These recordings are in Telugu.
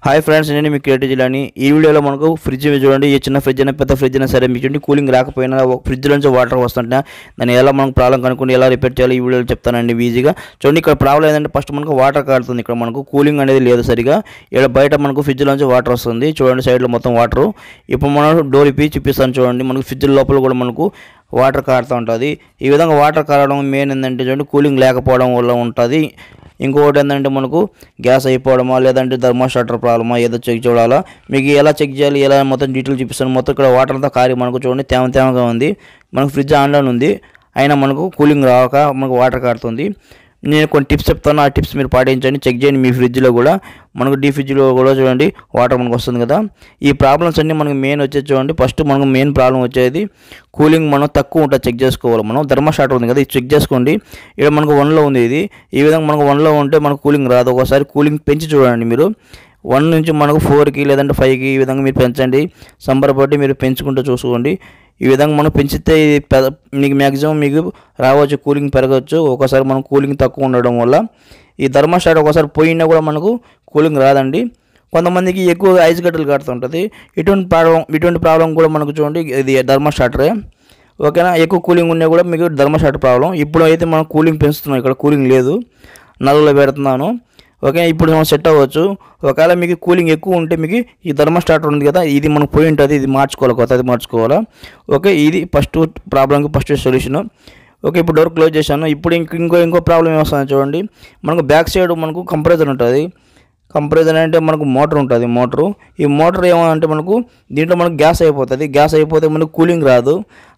హాయ్ ఫ్రెండ్స్, నేను మీ క్రియేటివ్ జిల్లాని. ఈ వీడియోలో మనకు ఫ్రిడ్జ్ చూడండి. ఈ చిన్న ఫ్రిడ్జ్ అయినా పెద్ద ఫ్రిడ్జ్ అయినా సరే మీకు చూడండి, కూలింగ్ రాకపోయినా ఫ్రిడ్జ్ నుంచి వాటర్ వస్తుంటే దాన్ని ఎలా మనం ప్రాబ్లం కనుక్కొని ఎలా రిపేర్ చేయాలో ఈ వీడియోలో చెప్తానండి ఈజీగా. చూడండి, ఇక్కడ ప్రాబ్లం ఏంటంటే ఫస్ట్ మనకు వాటర్ కారుతుంది. ఇక్కడ మనకు కూలింగ్ అనేది లేదు సరిగా. ఇక్కడ బయట మనకు ఫ్రిడ్జ్ నుంచి వాటర్ వస్తుంది. చూడండి, సైడ్లో మొత్తం వాటర్. ఇప్పుడు మనం డోర్ ఇప్పి చూపిస్తాను చూడండి. మనకు ఫ్రిడ్జ్ లోపల కూడా మనకు వాటర్ కారుతూ ఉంటుంది. ఈ విధంగా వాటర్ కారడం మెయిన్ ఏంటంటే చూడండి, కూలింగ్ లేకపోవడం వల్ల ఉంటుంది. ఇంకొకటి ఏంటంటే మనకు గ్యాస్ అయిపోవడమా లేదంటే థర్మోస్టాటర్ ప్రాబ్లమా ఏదో చెక్ చూడాలా. మీకు ఎలా చెక్ చేయాలి, ఎలా మొత్తం డీటెయిల్ చూపిస్తాను. మొత్తం ఇక్కడ వాటర్ అంతా కారి మనకు చూడండి తేమగా ఉంది. మనకు ఫ్రిడ్జ్ ఆన్లైన్ ఉంది, అయినా మనకు కూలింగ్ రాక మనకు వాటర్ కారుతుంది. నేను కొన్ని టిప్స్ చెప్తాను, ఆ టిప్స్ మీరు పాటించండి. చెక్ చేయండి మీ ఫ్రిడ్జ్లో కూడా. మనకు డీ ఫ్రిడ్జ్లో కూడా చూడండి వాటర్ మనకు వస్తుంది కదా. ఈ ప్రాబ్లమ్స్ అన్నీ మనకు మెయిన్ వచ్చేది చూడండి. ఫస్ట్ మనకు మెయిన్ ప్రాబ్లం వచ్చేది కూలింగ్ మనం తక్కువ ఉంటుంది, చెక్ చేసుకోవాలి. మనం థర్మోస్టాటర్ ఉంది కదా, ఇది చెక్ చేసుకోండి. ఇక్కడ మనకు 1లో ఉంది ఇది. ఈ విధంగా మనకు 1లో ఉంటే మనకు కూలింగ్ రాదు. ఒకసారి కూలింగ్ పెంచి చూడండి మీరు. 1 నుంచి మనకు 4కి లేదంటే 5కి ఈ విధంగా మీరు పెంచండి. సంబరపడి మీరు పెంచుకుంటూ చూసుకోండి. ఈ విధంగా మనం పెంచితే మీకు మ్యాక్సిమం మీకు రావచ్చు, కూలింగ్ పెరగవచ్చు. ఒకసారి మనం కూలింగ్ తక్కువ ఉండడం వల్ల ఈ థర్మోస్టాట్ ఒకసారి పోయినా కూడా మనకు కూలింగ్ రాదండి. కొంతమందికి ఎక్కువ ఐస్ గడ్డలు కడుతుంటుంది. ఇటువంటి ప్రాబ్లం కూడా మనకు చూడండి, ఇది థర్మోస్టాటరే. ఓకేనా, ఎక్కువ కూలింగ్ ఉన్నా కూడా మీకు థర్మోస్టాట్ ప్రాబ్లం. ఇప్పుడు అయితే మనం కూలింగ్ పెంచుతున్నాం, ఇక్కడ కూలింగ్ లేదు, నల్లలో పెడుతున్నాను. ఓకే, ఇప్పుడు మనం సెట్ అవ్వచ్చు. ఒకవేళ మీకు కూలింగ్ ఎక్కువ ఉంటే మీకు ఈ థర్మోస్టాటర్ ఉంది కదా, ఇది మనకు పోయి ఉంటుంది, ఇది మార్చుకోవాలి, కొత్తది మార్చుకోవాలా. ఓకే, ఇది ఫస్ట్ ప్రాబ్లంకి ఫస్ట్ సొల్యూషన్. ఓకే, ఇప్పుడు డోర్ క్లోజ్ చేశాను. ఇప్పుడు ఇంకో ప్రాబ్లం ఏమొస్తుంది చూడండి. మనకు బ్యాక్ సైడ్ మనకు కంప్రెసర్ ఉంటుంది. కంప్రెసర్ అంటే మనకు మోటార్ ఉంటుంది. ఈ మోటార్ ఏమంటే మనకు దీంట్లో మనకు గ్యాస్ అయిపోతుంది. గ్యాస్ అయిపోతే మనకు కూలింగ్ రాదు.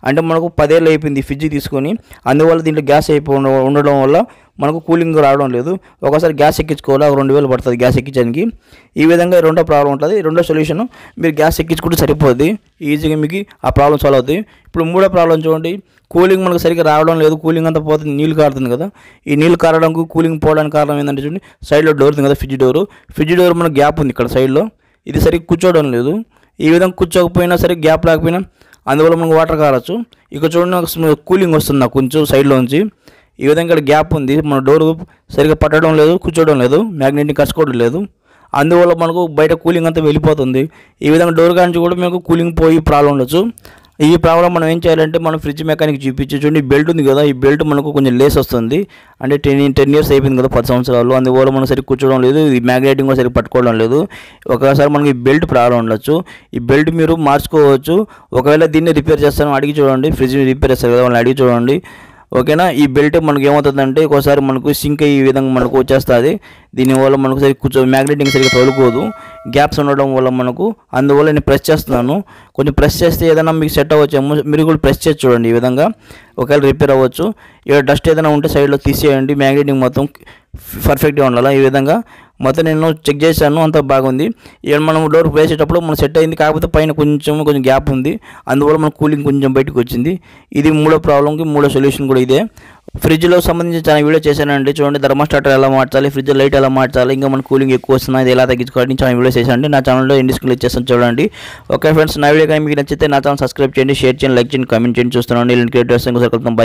అంటే మనకు 10 ఏళ్ళు అయిపోయింది ఫ్రిడ్జ్ తీసుకొని, అందువల్ల దీంట్లో గ్యాస్ ఉండడం వల్ల మనకు కూలింగ్ రావడం లేదు. ఒకసారి గ్యాస్ ఎక్కించుకోవాలి, 2000 పడుతుంది గ్యాస్ ఎక్కించడానికి. ఈ విధంగా రెండో ప్రాబ్లం ఉంటుంది. రెండో సొల్యూషన్, మీరు గ్యాస్ ఎక్కించుకుంటే సరిపోద్ది, ఈజీగా మీకు ఆ ప్రాబ్లం సాల్వ్ అవుతుంది. ఇప్పుడు మూడో ప్రాబ్లం చూడండి, కూలింగ్ మనకు సరిగ్గా రావడం లేదు. కూలింగ్ అంతా పోతుంది, నీళ్ళు కారుతుంది కదా. ఈ నీళ్ళు కారడానికి కూలింగ్ పోవడానికి కారణం ఏంటంటే చూడండి, సైడ్లో డోర్ ఉంది కదా, ఫ్రిడ్జ్ డోర్ మనకు గ్యాప్ ఉంది ఇక్కడ సైడ్లో, ఇది సరిగ్గా కూర్చోవడం లేదు. ఈ విధంగా కూర్చోకపోయినా సరే, గ్యాప్ లేకపోయినా అందువల్ల మనకు వాటర్ కారచ్చు. ఇక చూడండి, కూలింగ్ వస్తుంది నాకు కొంచెం సైడ్లోంచి. ఈ విధంగా ఇక్కడ గ్యాప్ ఉంది, మన డోరు సరిగ్గా పట్టడం లేదు, కూర్చోవడం లేదు, మ్యాగ్నెట్ని కసుకోవడం లేదు. అందువల్ల మనకు బయట కూలింగ్ అంతా వెళ్ళిపోతుంది. ఈ విధంగా డోర్ కాంచి కూడా మనకు కూలింగ్ పోయి ప్రాబ్లం ఉండొచ్చు. ఈ ప్రాబ్లం మనం ఏం చేయాలంటే, మనం ఫ్రిడ్జ్ మెకానిక్ చూపించి చూడండి, ఈ బెల్ట్ ఉంది కదా, ఈ బెల్ట్ మనకు కొంచెం లేస్ వస్తుంది. అంటే 10 ఇయర్స్ అయిపోయింది కదా, 10 సంవత్సరాలు. అందువల్ల మనం సరిగ్గా కూర్చోవడం లేదు, ఈ మ్యాగ్నెటింగ్ కూడా సరిగ్గా పట్టుకోవడం లేదు. ఒకసారి మనకి ఈ బెల్ట్ ప్రాబ్లం ఉండొచ్చు. ఈ బెల్ట్ మీరు మార్చుకోవచ్చు. ఒకవేళ దీన్ని రిపేర్ చేస్తాను అడిగి చూడండి, ఫ్రిడ్జ్ రిపేర్ చేస్తారు కదా, వాళ్ళని అడిగి చూడండి. ఓకేనా, ఈ బెల్ట్ మనకు ఏమవుతుందంటే ఒకసారి మనకు సింక్ ఈ విధంగా మనకు వచ్చేస్తుంది. దీనివల్ల మనకు సరిగ్గా మ్యాగ్నెటింగ్ సరిగ్గా తొలుకోదు, గ్యాప్స్ ఉండడం వల్ల మనకు. అందువల్ల నేను ప్రెస్ చేస్తున్నాను. కొంచెం ప్రెస్ చేస్తే ఏదైనా మీకు సెట్ అవ్వచ్చేమో, మీరు కూడా ప్రెస్ చేసి చూడండి. ఈ విధంగా ఒకవేళ రిపేర్ అవ్వచ్చు. ఇక్కడ డస్ట్ ఏదైనా ఉంటే సైడ్లో తీసేయండి, మ్యాగ్నెటింగ్ మొత్తం పర్ఫెక్ట్గా ఉండాలి. ఈ విధంగా మొత్తం నేను చెక్ చేశాను, అంతా బాగుంది. ఇక్కడ మనం డోర్ వేసేటప్పుడు మనం సెట్ అయింది, కాకపోతే పైన కొంచెం గ్యాప్ ఉంది, అందువల్ల మన కూలింగ్ కొంచెం బయటకు వచ్చింది. ఇది మూడో ప్రాబ్లంకి మూడో సొల్యూషన్ కూడా ఇదే. ఫ్రిడ్జ్లో సంబంధించి చాలా వీడియో చేశానండి. చూడండి, థర్మోస్టాటర్ ఎలా మార్చాలి, ఫ్రిడ్జ్ లైట్ ఎలా మార్చాలి, ఇంకా మన కూలింగ్ ఎక్కువ వస్తుంది, ఇది ఎలా తగ్గించుకోవాలి, చాలా వీడియో చేశానండి. నా ఛానల్లో డిస్ప్లే చేస్తాను చూడండి. ఓకే ఫ్రెండ్స్, నా వీడియో కానీ మీకు నచ్చితే నా ఛానల్ సబ్స్క్రైబ్ చేయండి, షేర్ చేయండి, లైక్ చేయండి, కామెంట్ చేయండి. చూస్తున్నాను. నేను క్రియేట్ చేస్తాను. బై.